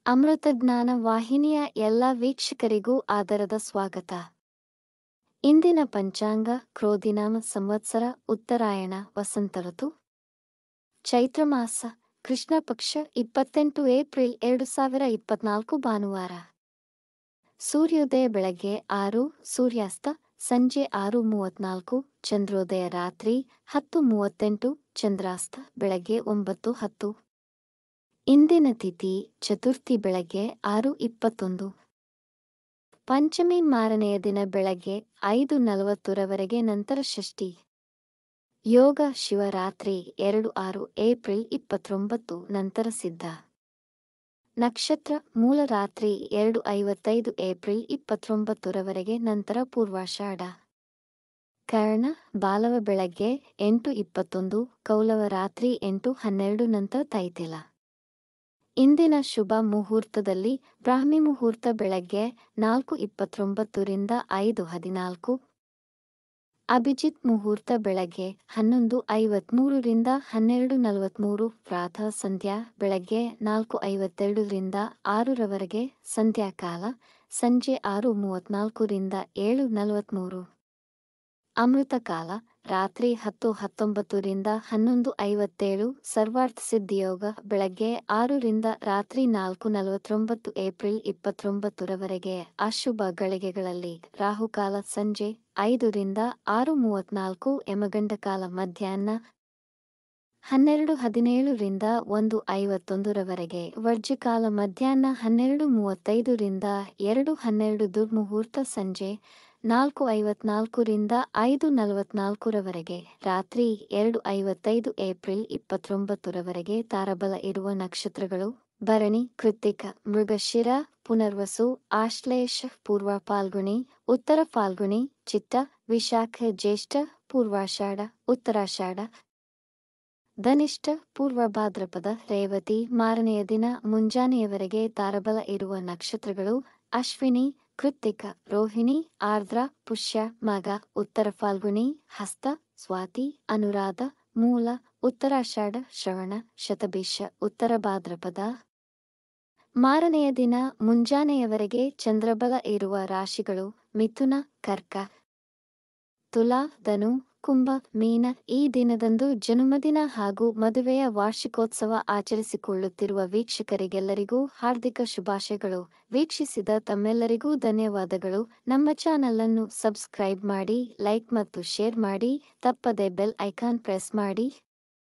ಅಮೃತ ಜ್ಞಾನ ವಾಹಿನಿಯ ಎಲ್ಲ ವೀಕ್ಷಕರಿಗೂ ಆದರದ ಸ್ವಾಗತ. ಇಂದಿನ ಪಂಚಾಂಗ ಕ್ರೋಧಿನಾಮ ಸಂವತ್ಸರ ಉತ್ತರಾಯಣ ವಸಂತ ಋತು ಚೈತ್ರ ಮಾಸ ಕೃಷ್ಣ ಪಕ್ಷ 28 ಏಪ್ರಿಲ್ 2024 ಭಾನುವಾರ. ಸೂರ್ಯೋದಯ ಬೆಳಗ್ಗೆ 6, ಸೂರ್ಯಾಸ್ತ ಸಂಜೆ 6:34, ಚಂದ್ರೋದಯ ರಾತ್ರಿ 10:38, ಚಂದ್ರಾಸ್ತ ಬೆಳಗ್ಗೆ 9:10. ಇಂದಿನ ತಿಥಿ ಚತುರ್ಥಿ ಬೆಳಗ್ಗೆ 6:21. ಪಂಚಮಿ ಮಾರನೆಯ ದಿನ ಬೆಳಗ್ಗೆ 5:40 ನಂತರ ಷಷ್ಠಿ. ಯೋಗ ಶಿವರಾತ್ರಿ 2-6 ಏಪ್ರಿಲ್ 29 ನಂತರ ಸಿದ್ಧ. ನಕ್ಷತ್ರ ಮೂಲ ರಾತ್ರಿ 2:55 ಏಪ್ರಿಲ್ 29 ನಂತರ ಪೂರ್ವಾಷಾಢ. ಕರ್ಣ ಬಾಲವ ಬೆಳಗ್ಗೆ 8:21, ಕೌಲವ ರಾತ್ರಿ 8:12 ನಂತರ ತೈತಿಲ. ಇಂದಿನ ಶುಭ ಮುಹೂರ್ತದಲ್ಲಿ ಬ್ರಾಹ್ಮಿ ಮುಹೂರ್ತ ಬೆಳಗ್ಗೆ 4:29 5:14, ಅಭಿಜಿತ್ ಮುಹೂರ್ತ ಬೆಳಗ್ಗೆ 11:53 12:43, ಪ್ರಾತಃ ಸಂಧ್ಯಾ ಬೆಳಗ್ಗೆ 4:52 6 ಸಂಧ್ಯಾಕಾಲ, ಸಂಜೆ 6:34 7:43. ಅಮೃತಕಾಲ ರಾತ್ರಿ 10:19 11:57, ಸರ್ವಾರ್ಥ ಸಿದ್ಧಿಯೋಗ ಬೆಳಗ್ಗೆ 6 ರಾತ್ರಿ 4:49 ಏಪ್ರಿಲ್ 29. ಅಶುಭ ಗಳಿಗೆಗಳಲ್ಲಿ ರಾಹುಕಾಲ ಸಂಜೆ 5 6:34, ಯಮಗಂಡಕಾಲ ಮಧ್ಯಾಹ್ನ 12:17 1:51, ವರ್ಜ್ಯಕಾಲ ಮಧ್ಯಾಹ್ನ 12:35 2:12, ದುರ್ಮುಹೂರ್ತ ಸಂಜೆ 4:54 5:44, ರಾತ್ರಿ 2:55 ಏಪ್ರಿಲ್ 29. ತಾರಬಲ ಇರುವ ನಕ್ಷತ್ರಗಳು ಭರಣಿ, ಕೃತ್ತಿಕ, ಮೃಗಶಿರ, ಪುನರ್ವಸು, ಆಶ್ಲೇಷ, ಪೂರ್ವ ಫಾಲ್ಗುಣಿ, ಉತ್ತರ ಫಾಲ್ಗುಣಿ, ಚಿತ್ತ, ವಿಶಾಖ, ಜ್ಯೇಷ್ಠ, ಪೂರ್ವಾಷಾಢ, ಉತ್ತರಾಷಾಢ, ಧನಿಷ್ಠ, ಪೂರ್ವ ಭಾದ್ರಪದ, ರೇವತಿ. ಮಾರನೆಯ ದಿನ ಮುಂಜಾನೆಯವರೆಗೆ ತಾರಬಲ ಇರುವ ನಕ್ಷತ್ರಗಳು ಅಶ್ವಿನಿ, ಕೃತ್ತಿಕ, ರೋಹಿಣಿ, ಆರ್ದ್ರ, ಪುಷ್ಯ, ಮಗ, ಉತ್ತರ ಫಾಲ್ಗುಣಿ, ಹಸ್ತ, ಸ್ವಾತಿ, ಅನುರಾಧ, ಮೂಲ, ಉತ್ತರಾಷಾಢ, ಶ್ರವಣ, ಶತಭಿಷ, ಉತ್ತರ ಭಾದ್ರಪದ. ಮಾರನೆಯ ದಿನ ಮುಂಜಾನೆಯವರೆಗೆ ಚಂದ್ರಬಲ ಇರುವ ರಾಶಿಗಳು ಮಿಥುನ, ಕರ್ಕ, ತುಲಾ, ಧನು, ಕುಂಭ, ಮೀನ. ಈ ದಿನದಂದು ಜನ್ಮದಿನ ಹಾಗೂ ಮದುವೆಯ ವಾರ್ಷಿಕೋತ್ಸವ ಆಚರಿಸಿಕೊಳ್ಳುತ್ತಿರುವ ವೀಕ್ಷಕರಿಗೆಲ್ಲರಿಗೂ ಹಾರ್ದಿಕ ಶುಭಾಶಯಗಳು. ವೀಕ್ಷಿಸಿದ ತಮ್ಮೆಲ್ಲರಿಗೂ ಧನ್ಯವಾದಗಳು. ನಮ್ಮ ಚಾನಲ್ ಅನ್ನು ಸಬ್ಸ್ಕ್ರೈಬ್ ಮಾಡಿ, ಲೈಕ್ ಮತ್ತು ಶೇರ್ ಮಾಡಿ, ತಪ್ಪದೆ ಬೆಲ್ ಐಕಾನ್ ಪ್ರೆಸ್ ಮಾಡಿ.